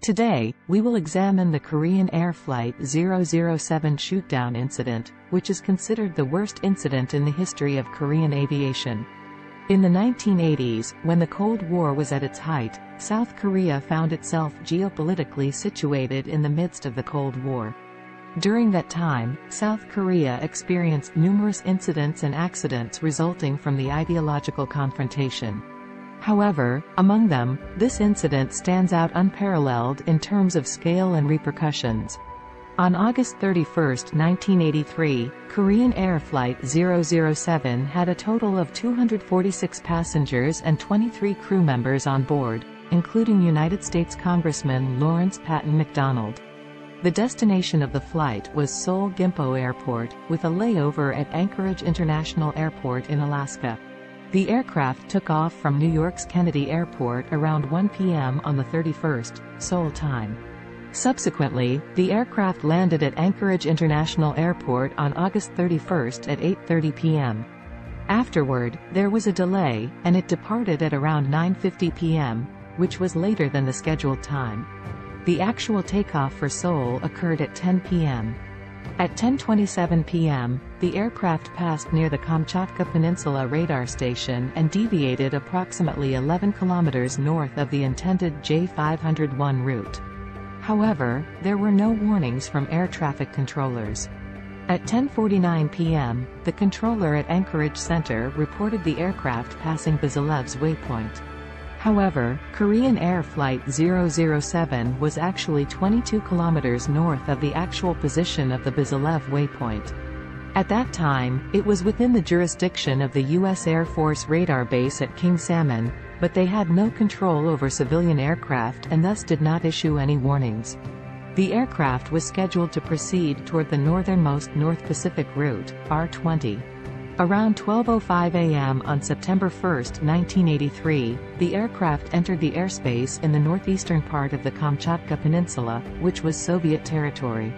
Today, we will examine the Korean Air Flight 007 shootdown incident, which is considered the worst incident in the history of Korean aviation. In the 1980s, when the Cold War was at its height, South Korea found itself geopolitically situated in the midst of the Cold War. During that time, South Korea experienced numerous incidents and accidents resulting from the ideological confrontation. However, among them, this incident stands out unparalleled in terms of scale and repercussions. On August 31, 1983, Korean Air Flight 007 had a total of 246 passengers and 23 crew members on board, including United States Congressman Lawrence Patton McDonald. The destination of the flight was Seoul Gimpo Airport, with a layover at Anchorage International Airport in Alaska. The aircraft took off from New York's Kennedy Airport around 1 p.m. on the 31st, Seoul time. Subsequently, the aircraft landed at Anchorage International Airport on August 31 at 8:30 p.m. Afterward, there was a delay, and it departed at around 9:50 p.m., which was later than the scheduled time. The actual takeoff for Seoul occurred at 10 p.m. At 10:27 p.m., the aircraft passed near the Kamchatka Peninsula radar station and deviated approximately 11 kilometers north of the intended J501 route. However, there were no warnings from air traffic controllers. At 10:49 p.m., the controller at Anchorage Center reported the aircraft passing Bazilev's waypoint. However, Korean Air Flight 007 was actually 22 kilometers north of the actual position of the Bazilev waypoint. At that time, it was within the jurisdiction of the U.S. Air Force radar base at King Salmon, but they had no control over civilian aircraft and thus did not issue any warnings. The aircraft was scheduled to proceed toward the northernmost North Pacific route, R-20. Around 12:05 a.m. on September 1, 1983, the aircraft entered the airspace in the northeastern part of the Kamchatka Peninsula, which was Soviet territory.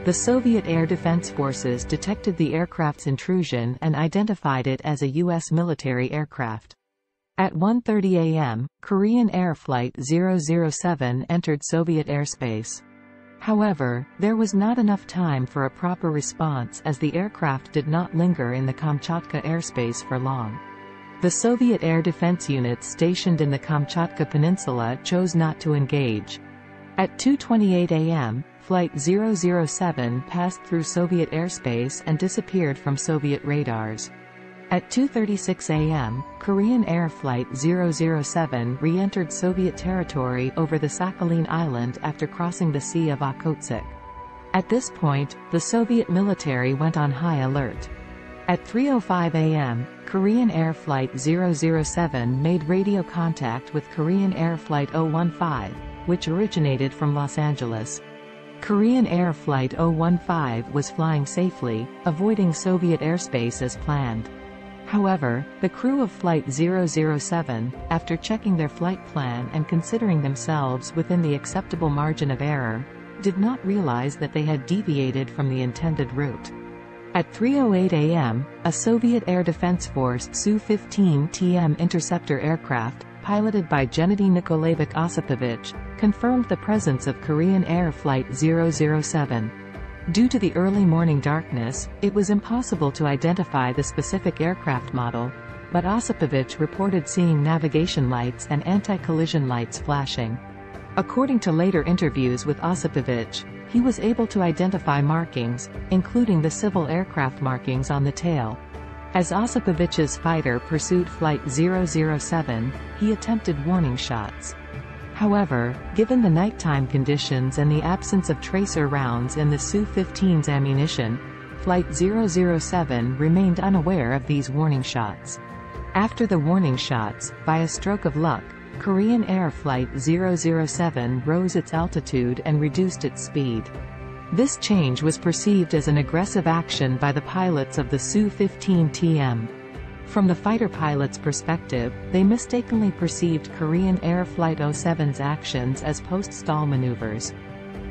The Soviet Air Defense Forces detected the aircraft's intrusion and identified it as a U.S. military aircraft. At 1:30 a.m., Korean Air Flight 007 entered Soviet airspace. However, there was not enough time for a proper response as the aircraft did not linger in the Kamchatka airspace for long. The Soviet air defense units stationed in the Kamchatka Peninsula chose not to engage. At 2:28 a.m., Flight 007 passed through Soviet airspace and disappeared from Soviet radars. At 2:36 a.m., Korean Air Flight 007 re-entered Soviet territory over the Sakhalin Island after crossing the Sea of Okhotsk. At this point, the Soviet military went on high alert. At 3:05 a.m., Korean Air Flight 007 made radio contact with Korean Air Flight 015, which originated from Los Angeles. Korean Air Flight 015 was flying safely, avoiding Soviet airspace as planned. However, the crew of Flight 007, after checking their flight plan and considering themselves within the acceptable margin of error, did not realize that they had deviated from the intended route. At 3:08 a.m., a Soviet Air Defense Force Su-15 interceptor aircraft, piloted by Gennady Nikolaevich Osipovich, confirmed the presence of Korean Air Flight 007. Due to the early morning darkness, it was impossible to identify the specific aircraft model, but Osipovich reported seeing navigation lights and anti-collision lights flashing. According to later interviews with Osipovich, he was able to identify markings, including the civil aircraft markings on the tail. As Osipovich's fighter pursued Flight 007, he attempted warning shots. However, given the nighttime conditions and the absence of tracer rounds in the Su-15's ammunition, Flight 007 remained unaware of these warning shots. After the warning shots, by a stroke of luck, Korean Air Flight 007 rose its altitude and reduced its speed. This change was perceived as an aggressive action by the pilots of the Su-15. From the fighter pilot's perspective, they mistakenly perceived Korean Air Flight 07's actions as post-stall maneuvers.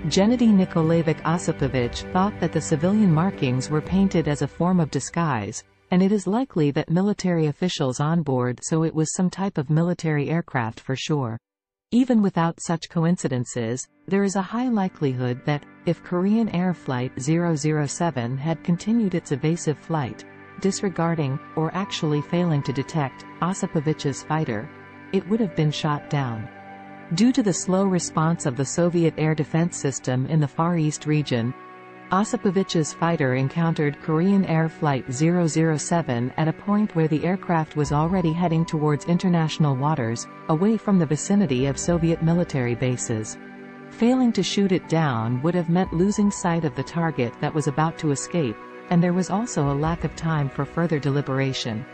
Gennady Nikolaevich Osipovich thought that the civilian markings were painted as a form of disguise, and it is likely that military officials on board so it was some type of military aircraft for sure. Even without such coincidences, there is a high likelihood that, if Korean Air Flight 007 had continued its evasive flight, disregarding, or actually failing to detect, Osipovich's fighter, it would have been shot down. Due to the slow response of the Soviet air defense system in the Far East region, Osipovich's fighter encountered Korean Air Flight 007 at a point where the aircraft was already heading towards international waters, away from the vicinity of Soviet military bases. Failing to shoot it down would have meant losing sight of the target that was about to escape, and there was also a lack of time for further deliberation.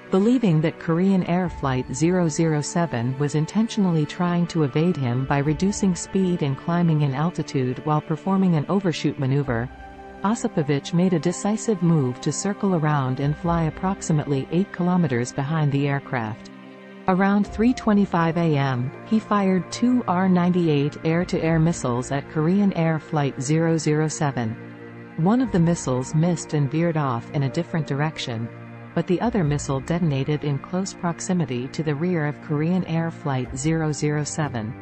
Believing that Korean Air Flight 007 was intentionally trying to evade him by reducing speed and climbing in altitude while performing an overshoot maneuver, Osipovich made a decisive move to circle around and fly approximately 8 kilometers behind the aircraft. Around 3:25 a.m., he fired 2 R-98 air-to-air missiles at Korean Air Flight 007. One of the missiles missed and veered off in a different direction, but the other missile detonated in close proximity to the rear of Korean Air Flight 007.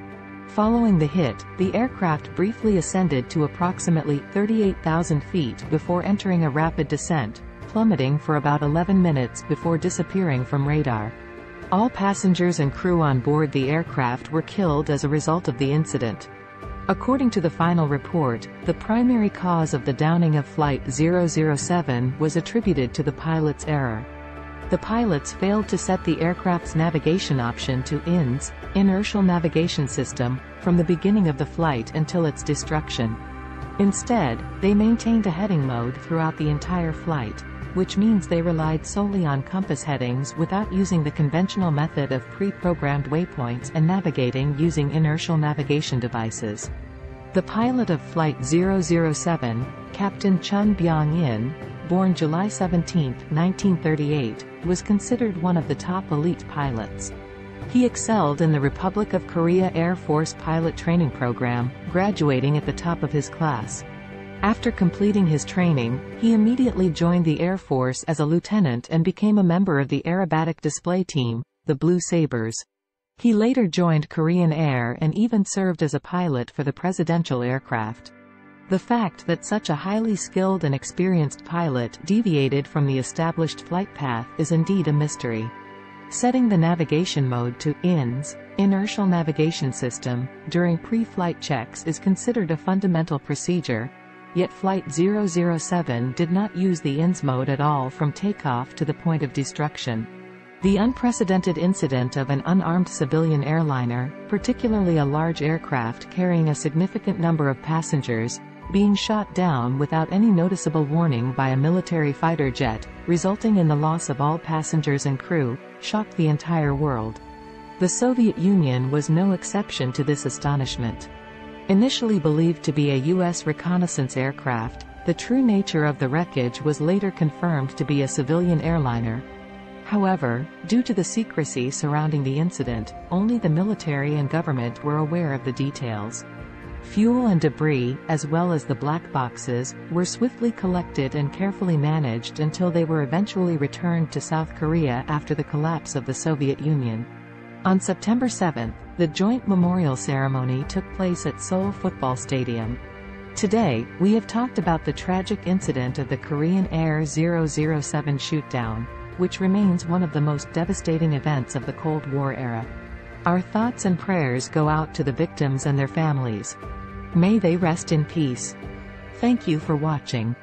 Following the hit, the aircraft briefly ascended to approximately 38,000 feet before entering a rapid descent, plummeting for about 11 minutes before disappearing from radar. All passengers and crew on board the aircraft were killed as a result of the incident. According to the final report, the primary cause of the downing of Flight 007 was attributed to the pilot's error. The pilots failed to set the aircraft's navigation option to INS, Inertial Navigation System, from the beginning of the flight until its destruction. Instead, they maintained a heading mode throughout the entire flight, which means they relied solely on compass headings without using the conventional method of pre-programmed waypoints and navigating using inertial navigation devices. The pilot of Flight 007, Captain Chun Byung-in, born July 17, 1938, was considered one of the top elite pilots. He excelled in the Republic of Korea Air Force pilot training program, graduating at the top of his class. After completing his training, he immediately joined the Air Force as a lieutenant and became a member of the aerobatic display team, the Blue Sabres. He later joined Korean Air and even served as a pilot for the presidential aircraft. The fact that such a highly skilled and experienced pilot deviated from the established flight path is indeed a mystery. Setting the navigation mode to INS, Inertial Navigation System, during pre-flight checks is considered a fundamental procedure, yet Flight 007 did not use the INS mode at all from takeoff to the point of destruction. The unprecedented incident of an unarmed civilian airliner, particularly a large aircraft carrying a significant number of passengers, being shot down without any noticeable warning by a military fighter jet, resulting in the loss of all passengers and crew, shocked the entire world. The Soviet Union was no exception to this astonishment. Initially believed to be a U.S. reconnaissance aircraft, the true nature of the wreckage was later confirmed to be a civilian airliner. However, due to the secrecy surrounding the incident, only the military and government were aware of the details. Fuel and debris, as well as the black boxes, were swiftly collected and carefully managed until they were eventually returned to South Korea after the collapse of the Soviet Union. On September 7, the joint memorial ceremony took place at Seoul Football Stadium. Today, we have talked about the tragic incident of the Korean Air 007 shootdown, which remains one of the most devastating events of the Cold War era. Our thoughts and prayers go out to the victims and their families. May they rest in peace. Thank you for watching.